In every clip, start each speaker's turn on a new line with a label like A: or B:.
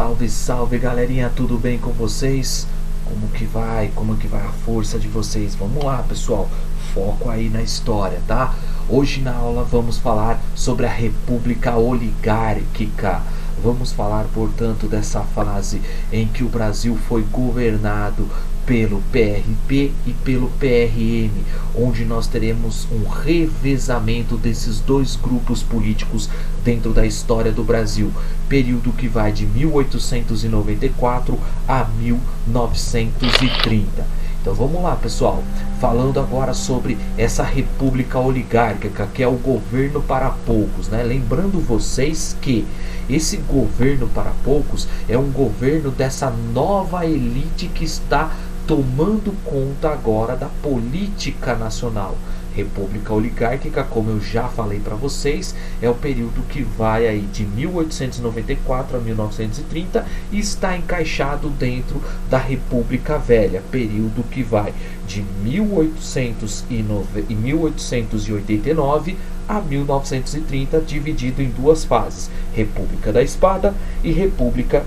A: Salve, salve galerinha, tudo bem com vocês? Como que vai? Como que vai a força de vocês? Vamos lá, pessoal, foco aí na história, tá? Hoje na aula vamos falar sobre a República Oligárquica. Vamos falar, portanto, dessa fase em que o Brasil foi governado pelo PRP e pelo PRM, onde nós teremos um revezamento desses dois grupos políticos dentro da história do Brasil, período que vai de 1894 a 1930. Então vamos lá, pessoal, falando agora sobre essa república oligárquica, que é o governo para poucos, né? Lembrando vocês que esse governo para poucos é um governo dessa nova elite que está tomando conta agora da política nacional. República Oligárquica, como eu já falei para vocês, é o período que vai aí de 1894 a 1930 e está encaixado dentro da República Velha, período que vai de 1889 a 1930, dividido em duas fases, República da Espada e República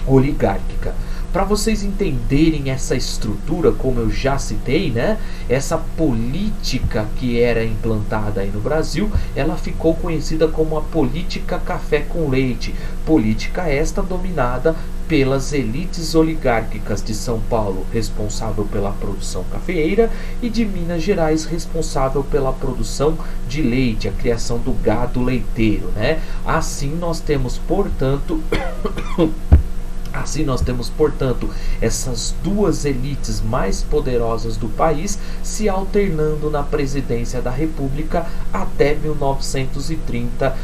A: Oligárquica. Para vocês entenderem essa estrutura, como eu já citei, né? Essa política que era implantada aí no Brasil, ela ficou conhecida como a política café com leite. Política esta dominada pelas elites oligárquicas de São Paulo, responsável pela produção cafeeira, e de Minas Gerais, responsável pela produção de leite, a criação do gado leiteiro, né? Assim nós temos, portanto... essas duas elites mais poderosas do país se alternando na presidência da República até 1930,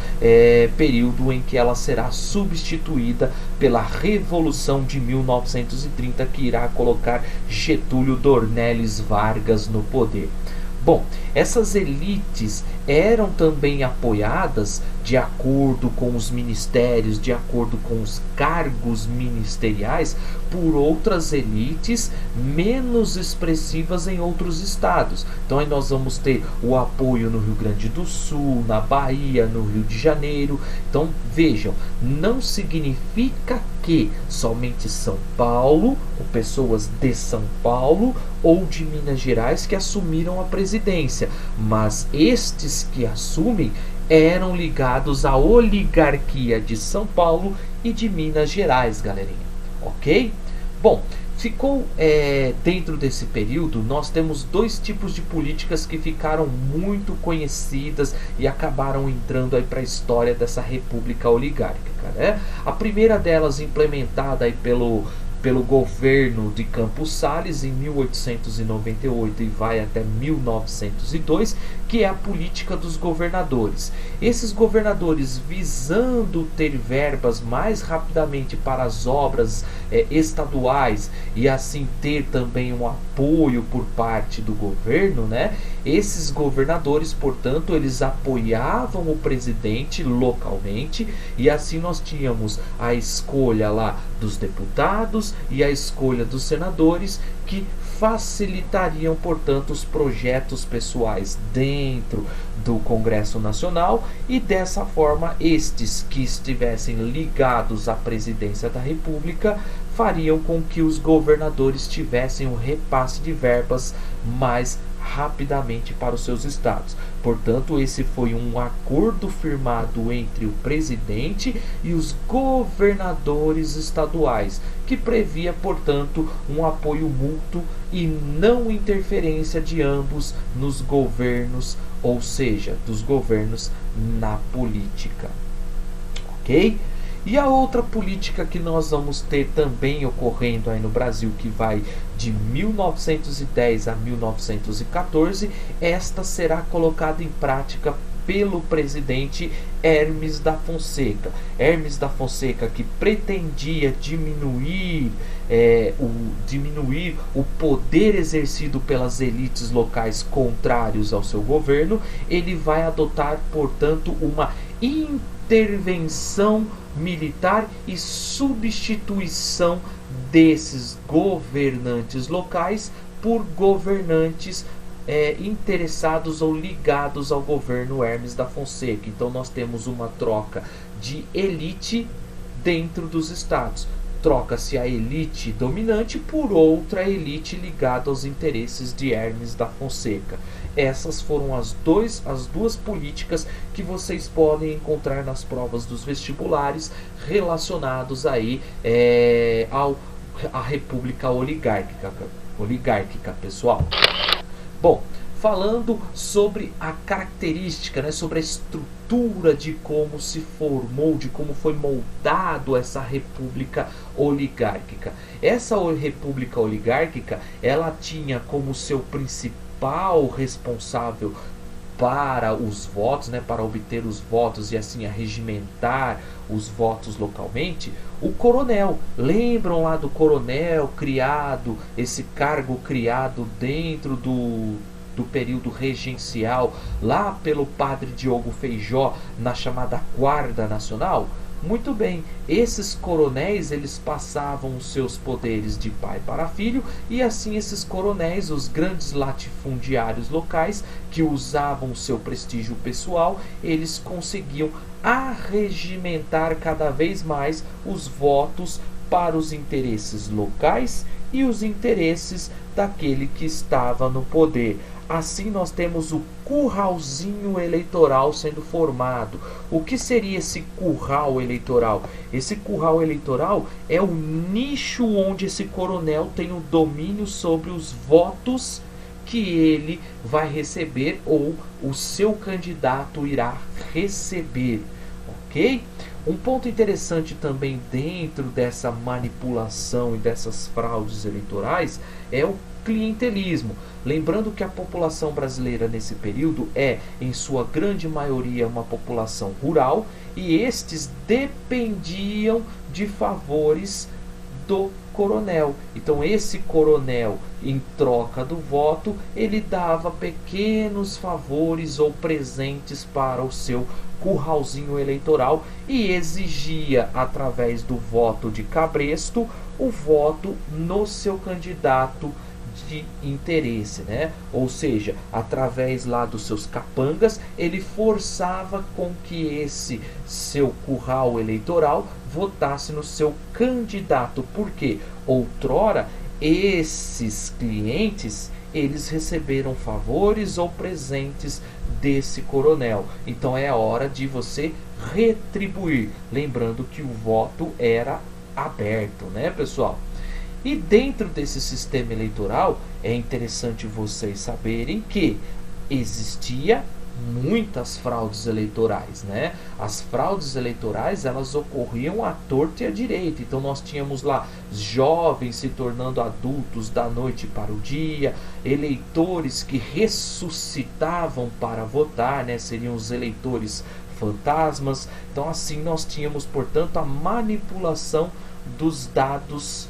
A: período em que ela será substituída pela Revolução de 1930, que irá colocar Getúlio Dornelles Vargas no poder. Bom, essas elites eram também apoiadas de acordo com os ministérios, de acordo com os cargos ministeriais, por outras elites menos expressivas em outros estados. Então aí nós vamos ter o apoio no Rio Grande do Sul, na Bahia, no Rio de Janeiro. Então vejam, não significa que somente São Paulo, ou pessoas de São Paulo ou de Minas Gerais que assumiram a presidência, mas estes que assumem eram ligados à oligarquia de São Paulo e de Minas Gerais, galerinha, ok? Bom, ficou dentro desse período, nós temos dois tipos de políticas que ficaram muito conhecidas e acabaram entrando aí para a história dessa república oligárquica, né? A primeira delas, implementada aí pelo governo de Campos Salles em 1898 e vai até 1902, que é a política dos governadores. Esses governadores, visando ter verbas mais rapidamente para as obras estaduais e assim ter também um apoio por parte do governo, né? Esses governadores, portanto, eles apoiavam o presidente localmente, e assim nós tínhamos a escolha lá dos deputados e a escolha dos senadores, que facilitariam, portanto, os projetos pessoais dentro do Congresso Nacional, e dessa forma estes que estivessem ligados à presidência da República fariam com que os governadores tivessem um repasse de verbas mais rapidamente para os seus estados. Portanto, esse foi um acordo firmado entre o presidente e os governadores estaduais, que previa, portanto, um apoio mútuo e não interferência de ambos nos governos, ou seja, dos governos na política, ok? E a outra política que nós vamos ter também ocorrendo aí no Brasil, que vai de 1910 a 1914, esta será colocada em prática pelo presidente Hermes da Fonseca. Hermes da Fonseca, que pretendia diminuir o poder exercido pelas elites locais contrários ao seu governo, ele vai adotar, portanto, uma intervenção militar e substituição desses governantes locais por governantes interessados ou ligados ao governo Hermes da Fonseca. Então nós temos uma troca de elite dentro dos estados. Troca-se a elite dominante por outra elite ligada aos interesses de Hermes da Fonseca. Essas foram as duas políticas que vocês podem encontrar nas provas dos vestibulares relacionados aí à República Oligárquica, pessoal. Bom, falando sobre a característica, né, sobre a estrutura de como se formou, de como foi moldado essa república oligárquica. Essa república oligárquica, ela tinha como seu principal responsável para os votos, né, para obter os votos e assim arregimentar os votos localmente, o coronel. Lembram lá do coronel criado, esse cargo criado dentro do período regencial, lá pelo padre Diogo Feijó, na chamada Guarda Nacional? Muito bem, esses coronéis, eles passavam os seus poderes de pai para filho, e assim esses coronéis, os grandes latifundiários locais, que usavam o seu prestígio pessoal, eles conseguiam arregimentar cada vez mais os votos para os interesses locais e os interesses daquele que estava no poder. Assim nós temos o curralzinho eleitoral sendo formado. O que seria esse curral eleitoral? Esse curral eleitoral é o nicho onde esse coronel tem o domínio sobre os votos que ele vai receber ou o seu candidato irá receber, ok? Um ponto interessante também dentro dessa manipulação e dessas fraudes eleitorais é o clientelismo. Lembrando que a população brasileira nesse período é, em sua grande maioria, uma população rural, e estes dependiam de favores do coronel. Então esse coronel, em troca do voto, ele dava pequenos favores ou presentes para o seu curralzinho eleitoral e exigia, através do voto de cabresto, o voto no seu candidato de interesse, né? Ou seja, através lá dos seus capangas, ele forçava com que esse seu curral eleitoral votasse no seu candidato, porque outrora esses clientes, eles receberam favores ou presentes desse coronel. Então é a hora de você retribuir, lembrando que o voto era aberto, né, pessoal? E dentro desse sistema eleitoral, é interessante vocês saberem que existia muitas fraudes eleitorais, né? As fraudes eleitorais, elas ocorriam à torta e à direita. Então nós tínhamos lá jovens se tornando adultos da noite para o dia, eleitores que ressuscitavam para votar, né? Seriam os eleitores fantasmas. Então assim nós tínhamos, portanto, a manipulação dos dados,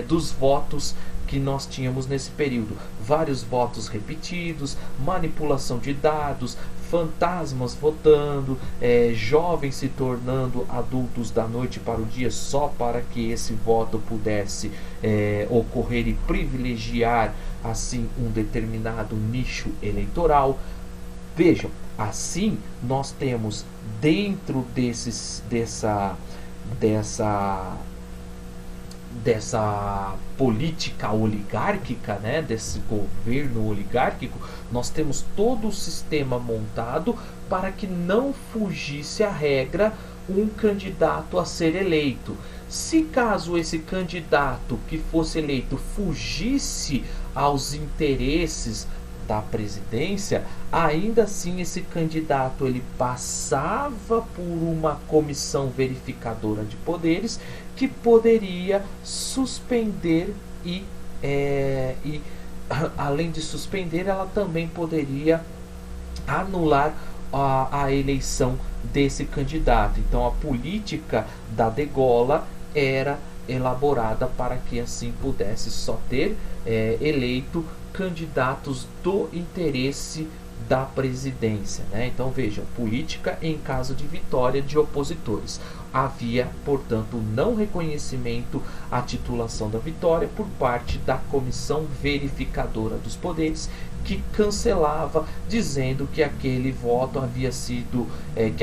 A: dos votos que nós tínhamos nesse período. Vários votos repetidos, manipulação de dados, fantasmas votando, jovens se tornando adultos da noite para o dia só para que esse voto pudesse ocorrer e privilegiar assim um determinado nicho eleitoral. Vejam, assim nós temos dentro dessa política oligárquica, né, desse governo oligárquico, nós temos todo o sistema montado para que não fugisse à regra um candidato a ser eleito. Se caso esse candidato que fosse eleito fugisse aos interesses da presidência, ainda assim esse candidato ele passava por uma comissão verificadora de poderes que poderia suspender e além de suspender, ela também poderia anular a eleição desse candidato. Então a política da degola era elaborada para que assim pudesse só ter eleito candidatos do interesse da presidência, né? Então vejam, política em caso de vitória de opositores. Havia, portanto, não reconhecimento à titulação da vitória por parte da comissão verificadora dos poderes, que cancelava, dizendo que aquele voto havia sido, que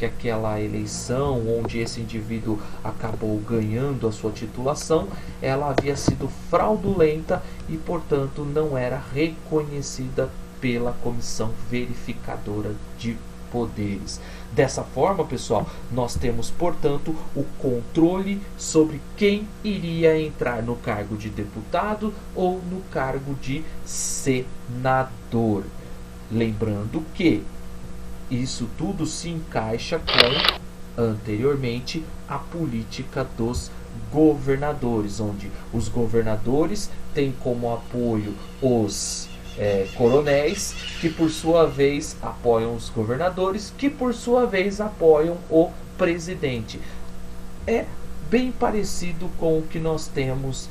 A: aquela eleição onde esse indivíduo acabou ganhando a sua titulação, ela havia sido fraudulenta e, portanto, não era reconhecida pela comissão verificadora de poderes. Dessa forma, pessoal, nós temos, portanto, o controle sobre quem iria entrar no cargo de deputado ou no cargo de senador. Lembrando que isso tudo se encaixa com, anteriormente, a política dos governadores, onde os governadores têm como apoio os coronéis, que por sua vez apoiam os governadores, que por sua vez apoiam o presidente. É bem parecido com o que nós temos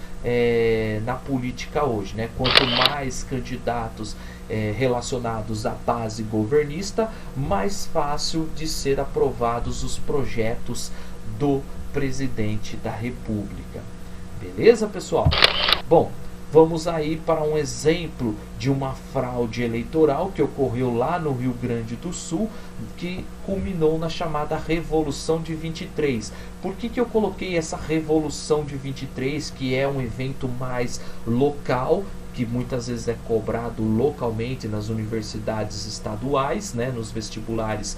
A: na política hoje, né? Quanto mais candidatos relacionados à base governista, mais fácil de ser aprovados os projetos do presidente da República. Beleza, pessoal? Bom, vamos aí para um exemplo de uma fraude eleitoral que ocorreu lá no Rio Grande do Sul, que culminou na chamada Revolução de 23. Por que eu coloquei essa Revolução de 23, que é um evento mais local, que muitas vezes é cobrado localmente nas universidades estaduais, né, nos vestibulares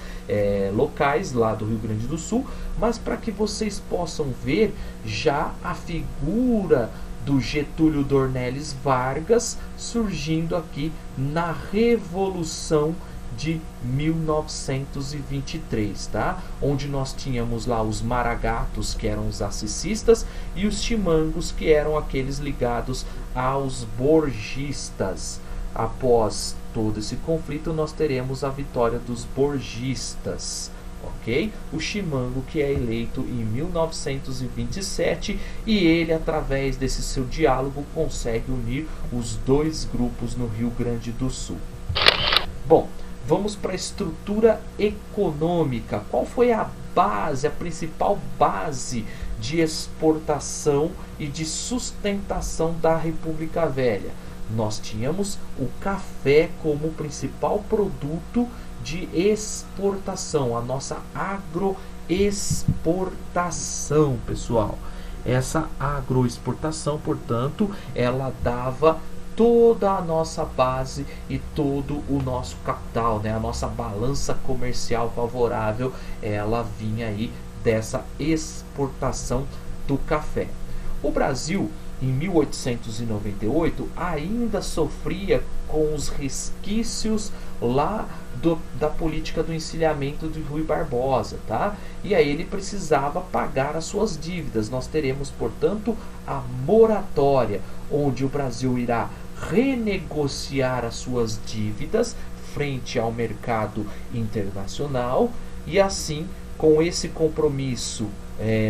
A: locais lá do Rio Grande do Sul, mas para que vocês possam ver já a figura do Getúlio Dornelles Vargas surgindo aqui na Revolução de 1923, tá? Onde nós tínhamos lá os maragatos, que eram os assisistas, e os chimangos, que eram aqueles ligados aos borgistas. Após todo esse conflito, nós teremos a vitória dos borgistas. Ok? O chimango, que é eleito em 1927, e ele, através desse seu diálogo, consegue unir os dois grupos no Rio Grande do Sul. Bom, vamos para a estrutura econômica. Qual foi a base, a principal base de exportação e de sustentação da República Velha? Nós tínhamos o café como principal produto de exportação, a nossa agroexportação, pessoal. Essa agroexportação, portanto, ela dava toda a nossa base e todo o nosso capital, né? A nossa balança comercial favorável, ela vinha aí dessa exportação do café. O Brasil, em 1898, ainda sofria com os resquícios lá da política do encilhamento de Rui Barbosa, tá? E aí ele precisava pagar as suas dívidas. Nós teremos, portanto, a moratória, onde o Brasil irá renegociar as suas dívidas frente ao mercado internacional, e assim, com esse compromisso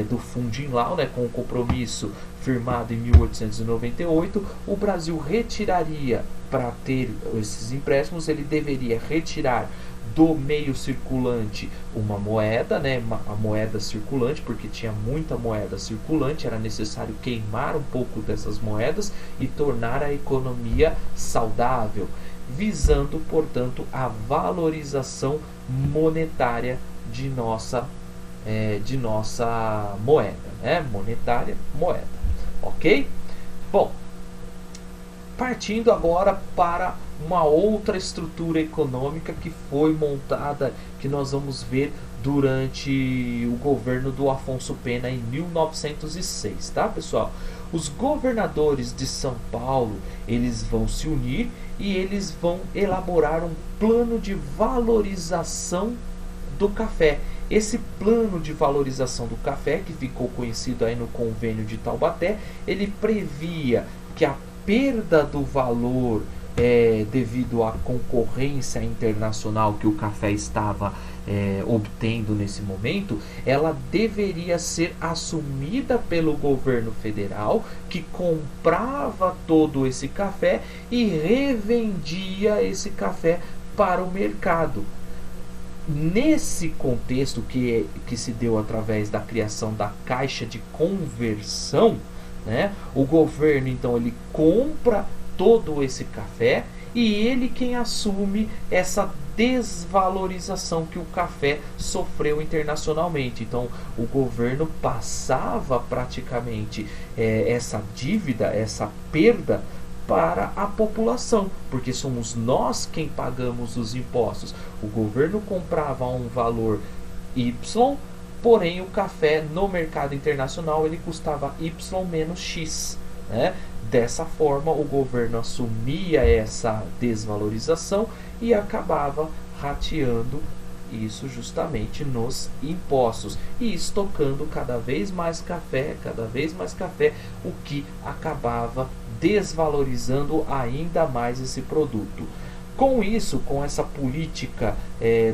A: do Funding Law, né, com o compromisso firmado em 1898, o Brasil retiraria, para ter esses empréstimos, ele deveria retirar do meio circulante uma moeda, né, a moeda circulante, porque tinha muita moeda circulante, era necessário queimar um pouco dessas moedas e tornar a economia saudável, visando, portanto, a valorização monetária de nossa moeda, né? Monetária, moeda, ok? Bom, partindo agora para uma outra estrutura econômica que foi montada, que nós vamos ver durante o governo do Afonso Pena em 1906, tá, pessoal? Os governadores de São Paulo, eles vão se unir e eles vão elaborar um plano de valorização do café. Esse plano de valorização do café, que ficou conhecido aí no Convênio de Taubaté, ele previa que a perda do valor devido à concorrência internacional que o café estava obtendo nesse momento, ela deveria ser assumida pelo governo federal, que comprava todo esse café e revendia esse café para o mercado. Nesse contexto que se deu através da criação da Caixa de Conversão, né, o governo então ele compra todo esse café e ele quem assume essa desvalorização que o café sofreu internacionalmente. Então o governo passava praticamente essa dívida, essa perda para a população, porque somos nós quem pagamos os impostos. O governo comprava a um valor Y, porém o café no mercado internacional ele custava Y menos X, né? Dessa forma o governo assumia essa desvalorização e acabava rateando isso justamente nos impostos e estocando cada vez mais café, o que acabava desvalorizando ainda mais esse produto. Com isso, com essa política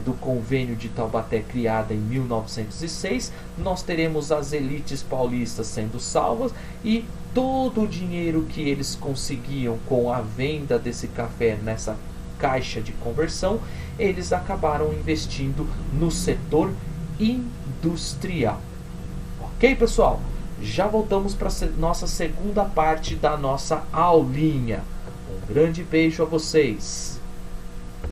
A: do Convênio de Taubaté criada em 1906, nós teremos as elites paulistas sendo salvas e todo o dinheiro que eles conseguiam com a venda desse café nessa caixa de conversão, eles acabaram investindo no setor industrial. Ok, pessoal? Já voltamos para nossa segunda parte da nossa aulinha. Um grande beijo a vocês!